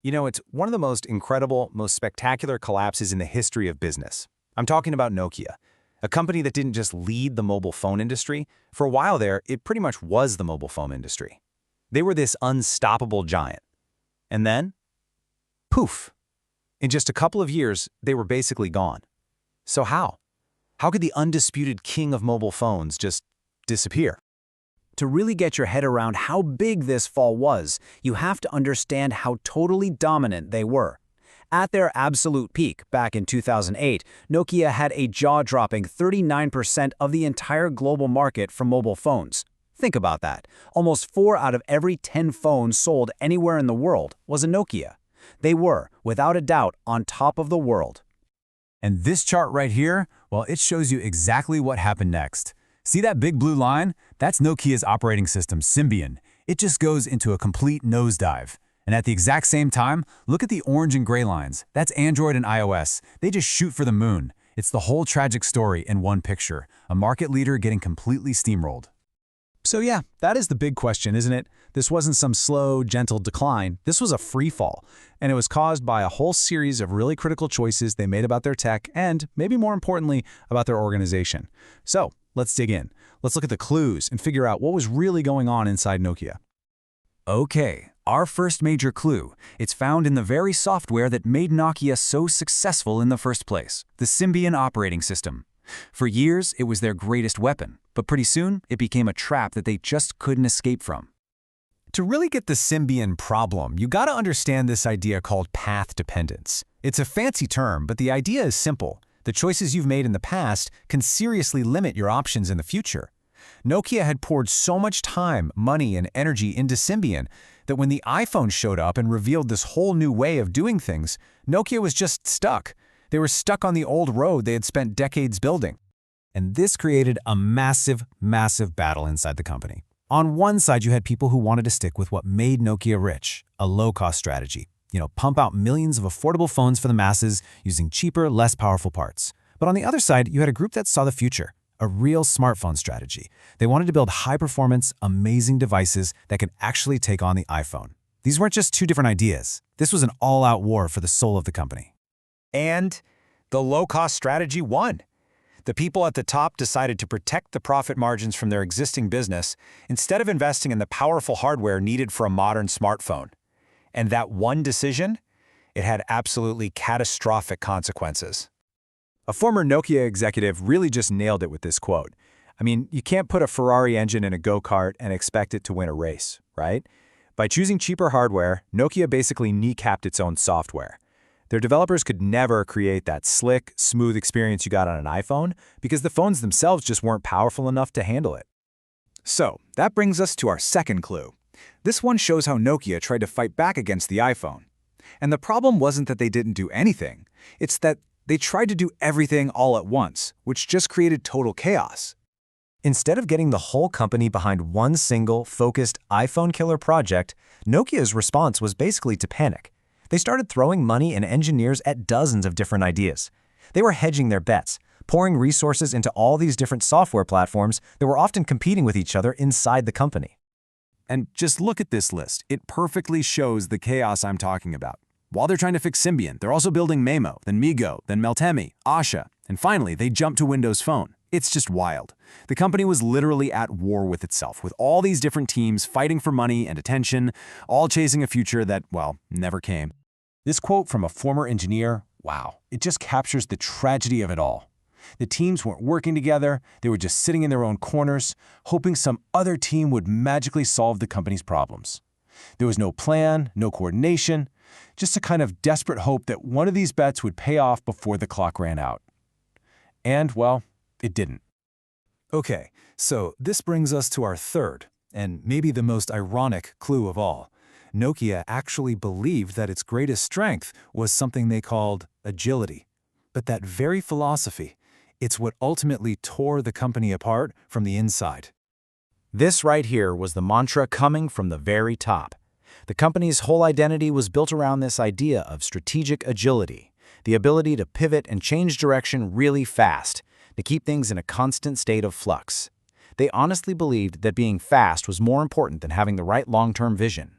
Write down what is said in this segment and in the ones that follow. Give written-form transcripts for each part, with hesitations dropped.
It's one of the most incredible, most spectacular collapses in the history of business. I'm talking about Nokia, a company that didn't just lead the mobile phone industry. For a while there, it pretty much was the mobile phone industry. They were this unstoppable giant. And then, poof. In just a couple of years, they were basically gone. So how? How could the undisputed king of mobile phones just disappear? To really get your head around how big this fall was, you have to understand how totally dominant they were. At their absolute peak, back in 2008, Nokia had a jaw-dropping 39% of the entire global market for mobile phones. Think about that. Almost 4 out of every 10 phones sold anywhere in the world was a Nokia. They were, without a doubt, on top of the world. And this chart right here, well, it shows you exactly what happened next. See that big blue line? That's Nokia's operating system, Symbian. It just goes into a complete nosedive. And at the exact same time, look at the orange and gray lines. That's Android and iOS. They just shoot for the moon. It's the whole tragic story in one picture. A market leader getting completely steamrolled. So yeah, that is the big question, isn't it? This wasn't some slow, gentle decline. This was a free fall, and it was caused by a whole series of really critical choices they made about their tech and, maybe more importantly, about their organization. So let's dig in. Let's look at the clues and figure out what was really going on inside Nokia. Okay, our first major clue. It's found in the very software that made Nokia so successful in the first place, the Symbian operating system. For years, it was their greatest weapon, but pretty soon, it became a trap that they just couldn't escape from. To really get the Symbian problem, you gotta understand this idea called path dependence. It's a fancy term, but the idea is simple. The choices you've made in the past can seriously limit your options in the future. Nokia had poured so much time, money, and energy into Symbian that when the iPhone showed up and revealed this whole new way of doing things, Nokia was just stuck. They were stuck on the old road they had spent decades building. And this created a massive, massive battle inside the company. On one side, you had people who wanted to stick with what made Nokia rich, a low-cost strategy. Pump out millions of affordable phones for the masses using cheaper, less powerful parts. But on the other side, you had a group that saw the future, a real smartphone strategy. They wanted to build high-performance, amazing devices that could actually take on the iPhone. These weren't just two different ideas. This was an all-out war for the soul of the company. And the low-cost strategy won. The people at the top decided to protect the profit margins from their existing business instead of investing in the powerful hardware needed for a modern smartphone. And that one decision, it had absolutely catastrophic consequences. A former Nokia executive really just nailed it with this quote. You can't put a Ferrari engine in a go-kart and expect it to win a race, right? By choosing cheaper hardware, Nokia basically kneecapped its own software. Their developers could never create that slick, smooth experience you got on an iPhone because the phones themselves just weren't powerful enough to handle it. So, that brings us to our second clue. This one shows how Nokia tried to fight back against the iPhone. And the problem wasn't that they didn't do anything. It's that they tried to do everything all at once, which just created total chaos. Instead of getting the whole company behind one single, focused iPhone killer project, Nokia's response was basically to panic. They started throwing money and engineers at dozens of different ideas. They were hedging their bets, pouring resources into all these different software platforms that were often competing with each other inside the company. And just look at this list. It perfectly shows the chaos I'm talking about. While they're trying to fix Symbian, they're also building Memo, then Migo, then Meltemi, Asha, and finally, they jumped to Windows Phone. It's just wild. The company was literally at war with itself, with all these different teams fighting for money and attention, all chasing a future that, well, never came. This quote from a former engineer, wow, it just captures the tragedy of it all. The teams weren't working together, they were just sitting in their own corners, hoping some other team would magically solve the company's problems. There was no plan, no coordination, just a kind of desperate hope that one of these bets would pay off before the clock ran out. And, well, it didn't. Okay, so this brings us to our third, and maybe the most ironic clue of all. Nokia actually believed that its greatest strength was something they called agility. But that very philosophy, it's what ultimately tore the company apart from the inside. This right here was the mantra coming from the very top. The company's whole identity was built around this idea of strategic agility, the ability to pivot and change direction really fast, to keep things in a constant state of flux. They honestly believed that being fast was more important than having the right long-term vision.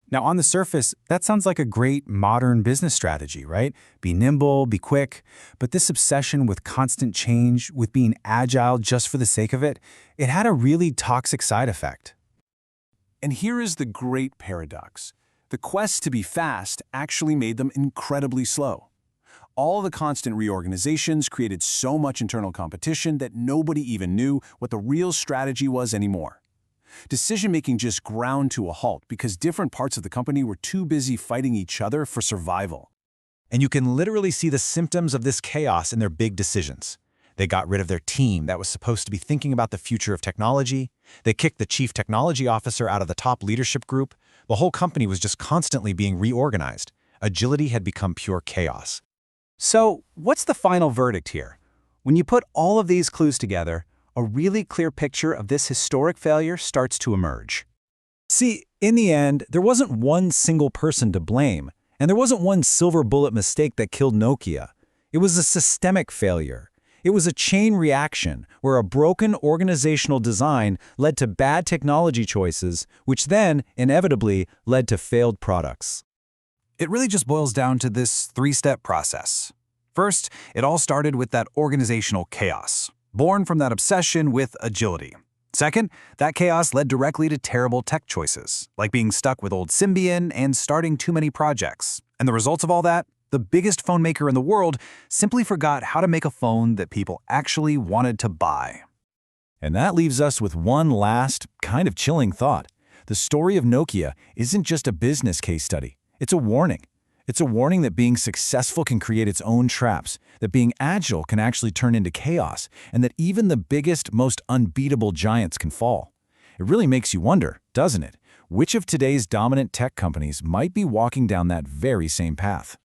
Now, on the surface, that sounds like a great modern business strategy, right? Be nimble, be quick. But this obsession with constant change, with being agile just for the sake of it, it had a really toxic side effect. And here is the great paradox. The quest to be fast actually made them incredibly slow. All the constant reorganizations created so much internal competition that nobody even knew what the real strategy was anymore. Decision-making just ground to a halt because different parts of the company were too busy fighting each other for survival. And you can literally see the symptoms of this chaos in their big decisions. They got rid of their team that was supposed to be thinking about the future of technology. They kicked the chief technology officer out of the top leadership group. The whole company was just constantly being reorganized. Agility had become pure chaos. So, what's the final verdict here? When you put all of these clues together, a really clear picture of this historic failure starts to emerge. See, in the end, there wasn't one single person to blame, and there wasn't one silver bullet mistake that killed Nokia. It was a systemic failure. It was a chain reaction where a broken organizational design led to bad technology choices, which then, inevitably, led to failed products. It really just boils down to this three-step process. First, it all started with that organizational chaos, born from that obsession with agility. Second, that chaos led directly to terrible tech choices, like being stuck with old Symbian and starting too many projects. And the results of all that? The biggest phone maker in the world simply forgot how to make a phone that people actually wanted to buy. And that leaves us with one last, kind of chilling thought. The story of Nokia isn't just a business case study. It's a warning. It's a warning that being successful can create its own traps, that being agile can actually turn into chaos, and that even the biggest, most unbeatable giants can fall. It really makes you wonder, doesn't it? Which of today's dominant tech companies might be walking down that very same path?